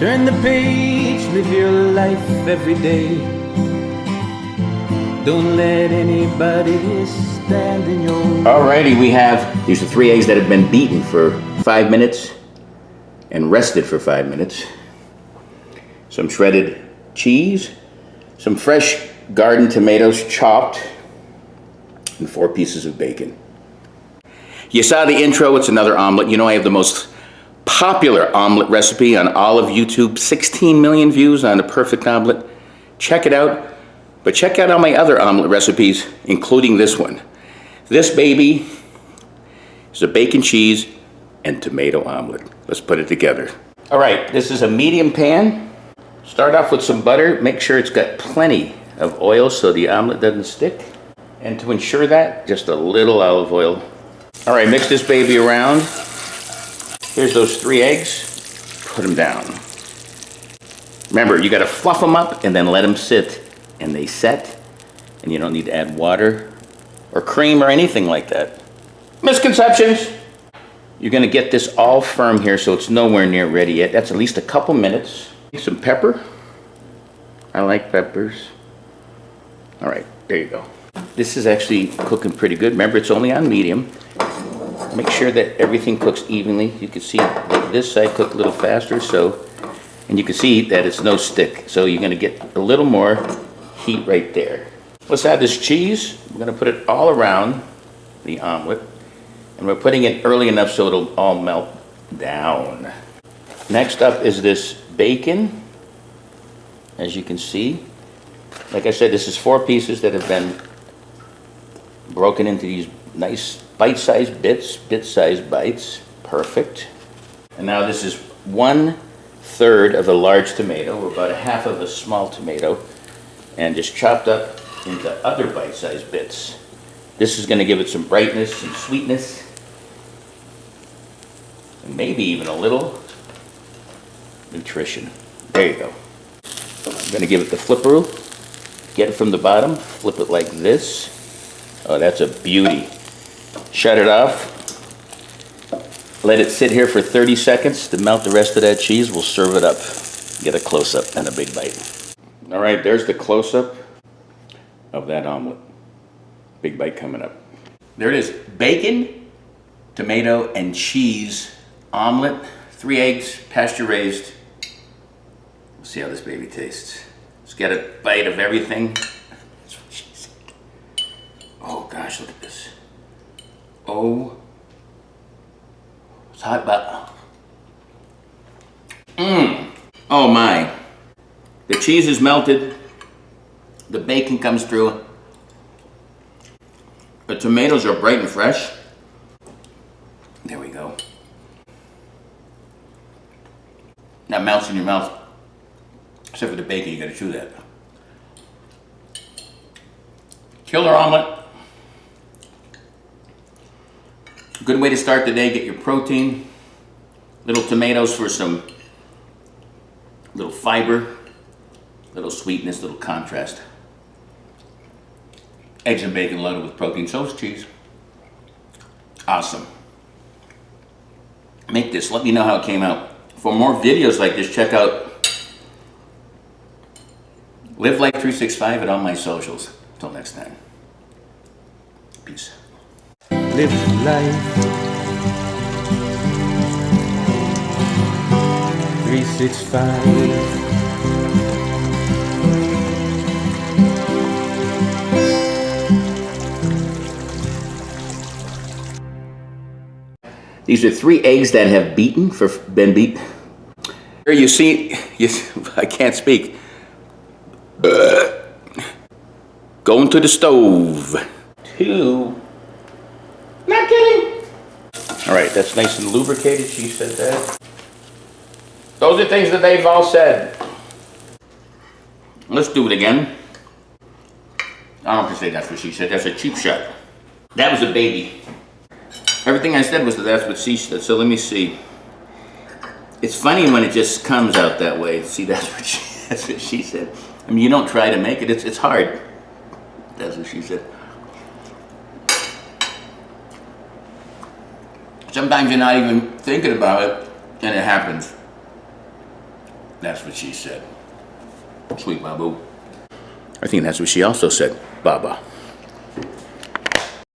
Turn the page, live your life every day. Don't let anybody stand in your way. Alrighty, we have, these are 3 eggs that have been beaten for 5 minutes and rested for 5 minutes. Some shredded cheese, some fresh garden tomatoes chopped, and 4 pieces of bacon. You saw the intro, it's another omelet. You know I have the most popular omelet recipe on all of YouTube, 16 million views on the perfect omelet. Check it out, but check out all my other omelet recipes, including this one. This baby is a bacon, cheese, and tomato omelet. Let's put it together. All right, this is a medium pan. Start off with some butter. Make sure it's got plenty of oil so the omelet doesn't stick. And to ensure that, just a little olive oil. All right, mix this baby around. Here's those 3 eggs, put them down. Remember, you gotta fluff them up and then let them sit, and they set, and you don't need to add water or cream or anything like that. Misconceptions. You're gonna get this all firm here so it's nowhere near ready yet. That's at least a couple minutes. Some pepper. I like peppers. All right, there you go. This is actually cooking pretty good. Remember, it's only on medium. Make sure that everything cooks evenly. You can see that this side cooked a little faster, and you can see that it's no stick. So you're gonna get a little more heat right there. Let's add this cheese. We're gonna put it all around the omelet, and we're putting it early enough so it'll all melt down. Next up is this bacon, as you can see. Like I said, this is 4 pieces that have been broken into these nice bite-sized bits, bit-sized bites. Perfect. And now this is 1/3 of a large tomato, or about 1/2 of a small tomato, and just chopped up into other bite-sized bits. This is going to give it some brightness and sweetness, and maybe even a little nutrition. There you go. I'm going to give it the flipperoo. Get it from the bottom, flip it like this. Oh, that's a beauty. Shut it off. Let it sit here for 30 seconds to melt the rest of that cheese. We'll serve it up. Get a close-up and a big bite. All right, there's the close-up of that omelet. Big bite coming up. There it is. Bacon, tomato, and cheese omelet. 3 eggs, pasture-raised. We'll see how this baby tastes. Let's get a bite of everything. That's what she said. Oh gosh, look at this. Oh, it's hot, but oh my. The cheese is melted. The bacon comes through. The tomatoes are bright and fresh. There we go. That melts in your mouth. Except for the bacon, you gotta chew that. Killer omelet. Good way to start the day, get your protein. Little tomatoes for some little fiber, little sweetness, little contrast. Eggs and bacon loaded with protein, so is cheese. Awesome. Make this, let me know how it came out. For more videos like this, check out Live Life 365 at all my socials. Until next time. Peace. Live life 365. These are 3 eggs that have been beat. Here you see, I can't speak. Going to the stove. 2. Not kidding. All right, that's nice and lubricated. She said that. Those are things that they've all said. Let's do it again. I don't have to say that's what she said. That's a cheap shot. That was a baby. Everything I said was that that's what she said. So let me see. It's funny when it just comes out that way. See, that's what she said. I mean, you don't try to make it. It's hard. That's what she said. Sometimes you're not even thinking about it, and it happens. That's what she said. Sweet Babu. I think that's what she also said, Baba.